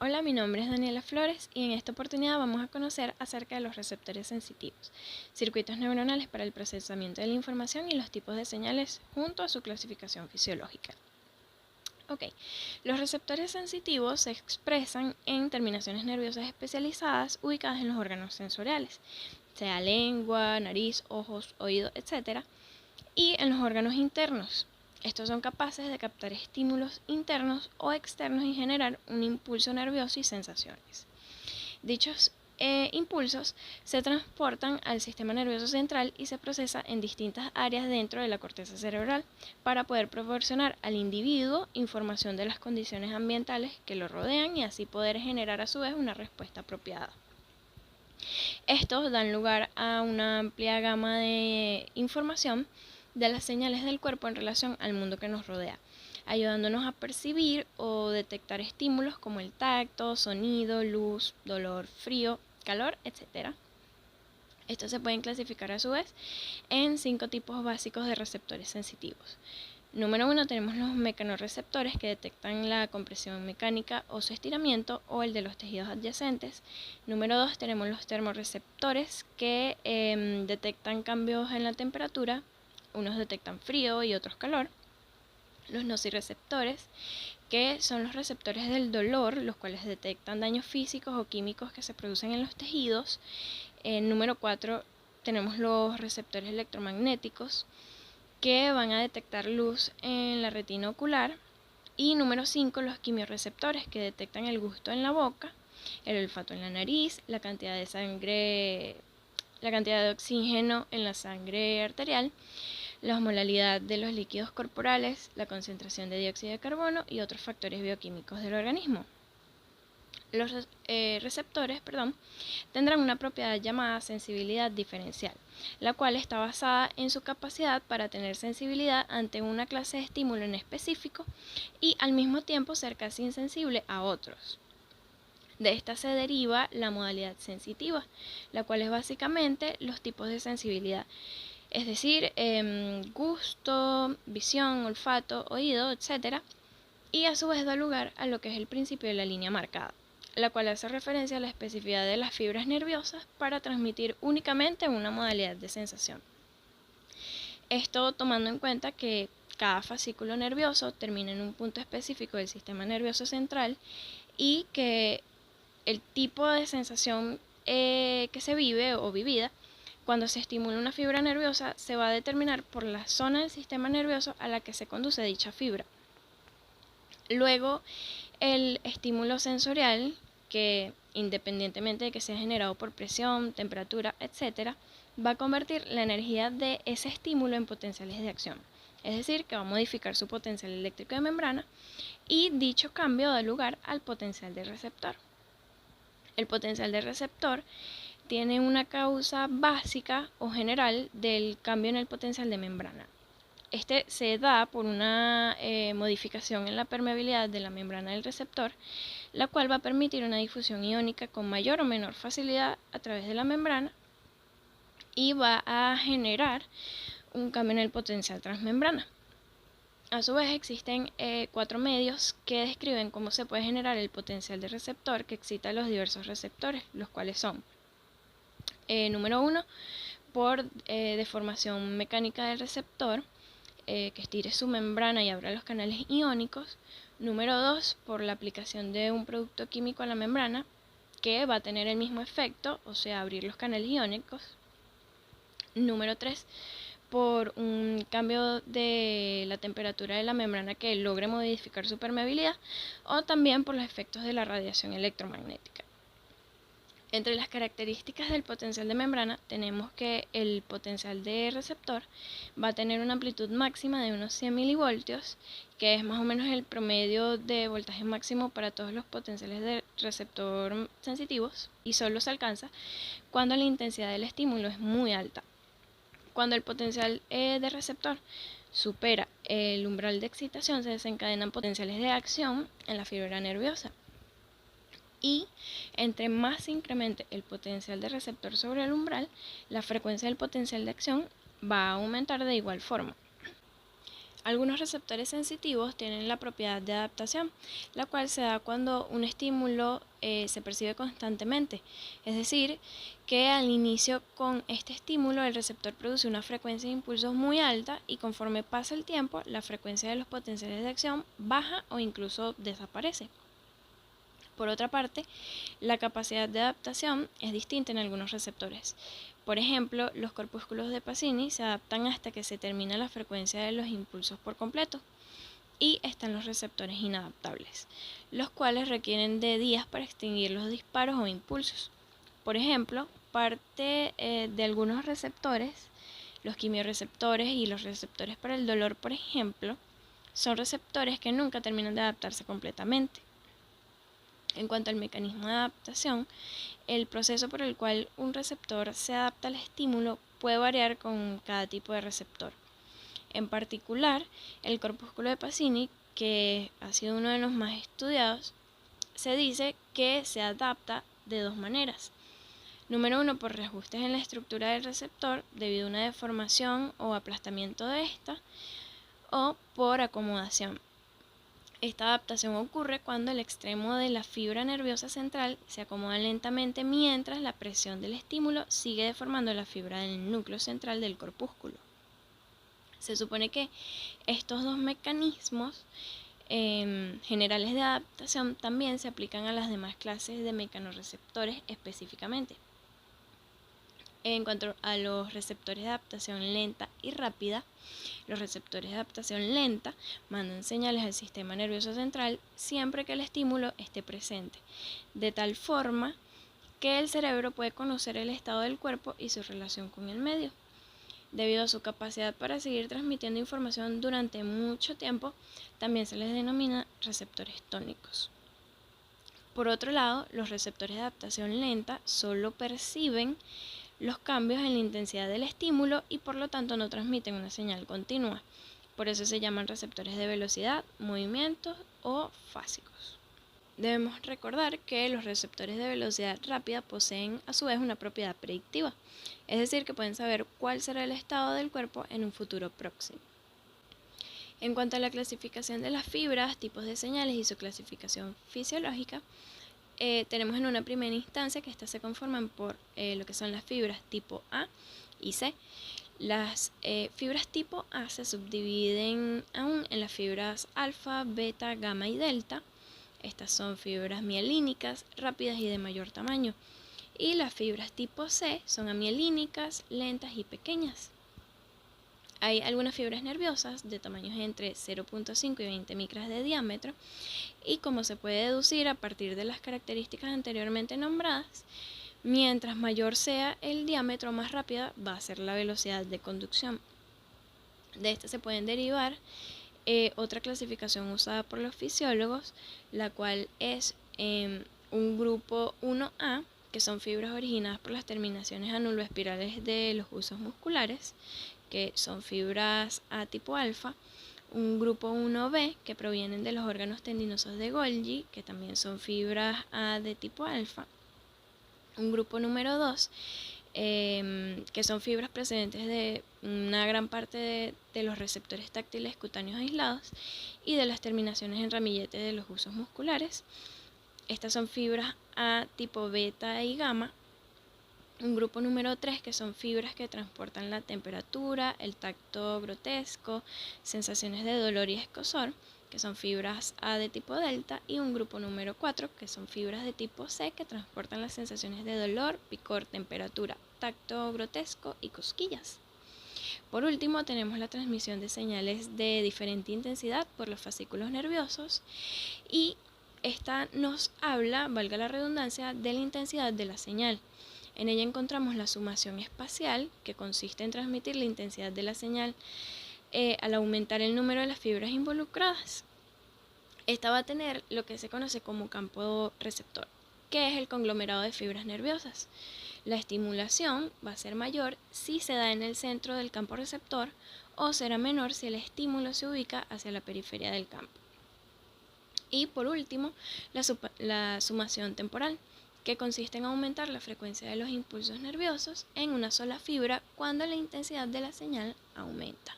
Hola, mi nombre es Daniela Flores y en esta oportunidad vamos a conocer acerca de los receptores sensitivos, circuitos neuronales para el procesamiento de la información y los tipos de señales junto a su clasificación fisiológica. Ok, los receptores sensitivos se expresan en terminaciones nerviosas especializadas ubicadas en los órganos sensoriales, sea lengua, nariz, ojos, oído, etc., y en los órganos internos. Estos son capaces de captar estímulos internos o externos y generar un impulso nervioso y sensaciones. Dichos impulsos se transportan al sistema nervioso central y se procesan en distintas áreas dentro de la corteza cerebral para poder proporcionar al individuo información de las condiciones ambientales que lo rodean y así poder generar a su vez una respuesta apropiada. Estos dan lugar a una amplia gama de información de las señales del cuerpo en relación al mundo que nos rodea, ayudándonos a percibir o detectar estímulos como el tacto, sonido, luz, dolor, frío, calor, etc. Estos se pueden clasificar a su vez en 5 tipos básicos de receptores sensitivos. Número 1 tenemos los mecanorreceptores que detectan la compresión mecánica o su estiramiento o el de los tejidos adyacentes. Número 2 tenemos los termorreceptores que detectan cambios en la temperatura, unos detectan frío y otros calor. Los nociceptores que son los receptores del dolor, los cuales detectan daños físicos o químicos que se producen en los tejidos. Número 4 tenemos los receptores electromagnéticos que van a detectar luz en la retina ocular. Y número 5, los quimiorreceptores que detectan el gusto en la boca, el olfato en la nariz, la cantidad de oxígeno en la sangre arterial, la osmolaridad de los líquidos corporales, la concentración de dióxido de carbono y otros factores bioquímicos del organismo. Los receptores tendrán una propiedad llamada sensibilidad diferencial, la cual está basada en su capacidad para tener sensibilidad ante una clase de estímulo en específico y al mismo tiempo ser casi insensible a otros. De esta se deriva la modalidad sensitiva, la cual es básicamente los tipos de sensibilidad, es decir, gusto, visión, olfato, oído, etc. Y a su vez da lugar a lo que es el principio de la línea marcada, la cual hace referencia a la especificidad de las fibras nerviosas para transmitir únicamente una modalidad de sensación. Esto tomando en cuenta que cada fascículo nervioso termina en un punto específico del sistema nervioso central y que el tipo de sensación que se vive o vivida cuando se estimula una fibra nerviosa se va a determinar por la zona del sistema nervioso a la que se conduce dicha fibra. Luego, el estímulo sensorial, que independientemente de que sea generado por presión, temperatura, etc., va a convertir la energía de ese estímulo en potenciales de acción. Es decir, que va a modificar su potencial eléctrico de membrana y dicho cambio da lugar al potencial del receptor. El potencial del receptor tiene una causa básica o general del cambio en el potencial de membrana. Este se da por una modificación en la permeabilidad de la membrana del receptor, la cual va a permitir una difusión iónica con mayor o menor facilidad a través de la membrana y va a generar un cambio en el potencial transmembrana. A su vez existen 4 medios que describen cómo se puede generar el potencial de receptor que excita a los diversos receptores, los cuales son número 1, por deformación mecánica del receptor, que estire su membrana y abra los canales iónicos. Número 2, por la aplicación de un producto químico a la membrana que va a tener el mismo efecto, o sea, abrir los canales iónicos. Número 3, por un cambio de la temperatura de la membrana que logre modificar su permeabilidad, o también por los efectos de la radiación electromagnética. Entre las características del potencial de membrana tenemos que el potencial de receptor va a tener una amplitud máxima de unos 100 milivoltios, que es más o menos el promedio de voltaje máximo para todos los potenciales de receptor sensitivos, y solo se alcanza cuando la intensidad del estímulo es muy alta. Cuando el potencial de receptor supera el umbral de excitación, se desencadenan potenciales de acción en la fibra nerviosa. Y entre más se incremente el potencial de receptor sobre el umbral, la frecuencia del potencial de acción va a aumentar de igual forma. Algunos receptores sensitivos tienen la propiedad de adaptación, la cual se da cuando un estímulo se percibe constantemente. Es decir, que al inicio con este estímulo el receptor produce una frecuencia de impulsos muy alta y conforme pasa el tiempo la frecuencia de los potenciales de acción baja o incluso desaparece. Por otra parte, la capacidad de adaptación es distinta en algunos receptores. Por ejemplo, los corpúsculos de Pacini se adaptan hasta que se termina la frecuencia de los impulsos por completo. Y están los receptores inadaptables, los cuales requieren de días para extinguir los disparos o impulsos. Por ejemplo, parte de algunos receptores, los quimiorreceptores y los receptores para el dolor, por ejemplo, son receptores que nunca terminan de adaptarse completamente. En cuanto al mecanismo de adaptación, el proceso por el cual un receptor se adapta al estímulo puede variar con cada tipo de receptor. En particular, el corpúsculo de Pacini, que ha sido uno de los más estudiados, se dice que se adapta de dos maneras. Número 1, por reajustes en la estructura del receptor debido a una deformación o aplastamiento de esta, o por acomodación. Esta adaptación ocurre cuando el extremo de la fibra nerviosa central se acomoda lentamente mientras la presión del estímulo sigue deformando la fibra del núcleo central del corpúsculo. Se supone que estos dos mecanismos generales de adaptación también se aplican a las demás clases de mecanorreceptores específicamente. En cuanto a los receptores de adaptación lenta y rápida, los receptores de adaptación lenta mandan señales al sistema nervioso central siempre que el estímulo esté presente, de tal forma que el cerebro puede conocer el estado del cuerpo y su relación con el medio. Debido a su capacidad para seguir transmitiendo información durante mucho tiempo, también se les denomina receptores tónicos. Por otro lado, los receptores de adaptación lenta solo perciben los cambios en la intensidad del estímulo y por lo tanto no transmiten una señal continua. Por eso se llaman receptores de velocidad, movimientos o fásicos. Debemos recordar que los receptores de velocidad rápida poseen a su vez una propiedad predictiva, es decir, que pueden saber cuál será el estado del cuerpo en un futuro próximo. En cuanto a la clasificación de las fibras, tipos de señales y su clasificación fisiológica, tenemos en una primera instancia que estas se conforman por lo que son las fibras tipo A y C. Las fibras tipo A se subdividen aún en las fibras alfa, beta, gamma y delta. Estas son fibras mielínicas, rápidas y de mayor tamaño. Y las fibras tipo C son amielínicas, lentas y pequeñas. Hay algunas fibras nerviosas de tamaños entre 0.5 y 20 micras de diámetro y como se puede deducir a partir de las características anteriormente nombradas, mientras mayor sea el diámetro, más rápida va a ser la velocidad de conducción. De esta se pueden derivar otra clasificación usada por los fisiólogos, la cual es un grupo 1A, que son fibras originadas por las terminaciones anuloespirales de los huesos musculares, que son fibras A tipo alfa, un grupo 1B que provienen de los órganos tendinosos de Golgi, que también son fibras A de tipo alfa, un grupo número 2, que son fibras procedentes de una gran parte de los receptores táctiles cutáneos aislados y de las terminaciones en ramillete de los huesos musculares. Estas son fibras A tipo beta y gamma. Un grupo número 3 que son fibras que transportan la temperatura, el tacto grotesco, sensaciones de dolor y escozor, que son fibras A de tipo delta, y un grupo número 4 que son fibras de tipo C que transportan las sensaciones de dolor, picor, temperatura, tacto grotesco y cosquillas. Por último, tenemos la transmisión de señales de diferente intensidad por los fascículos nerviosos y esta nos habla, valga la redundancia, de la intensidad de la señal. En ella encontramos la sumación espacial, que consiste en transmitir la intensidad de la señal al aumentar el número de las fibras involucradas. Esta va a tener lo que se conoce como campo receptor, que es el conglomerado de fibras nerviosas. La estimulación va a ser mayor si se da en el centro del campo receptor o será menor si el estímulo se ubica hacia la periferia del campo. Y por último, la sumación temporal, que consiste en aumentar la frecuencia de los impulsos nerviosos en una sola fibra cuando la intensidad de la señal aumenta.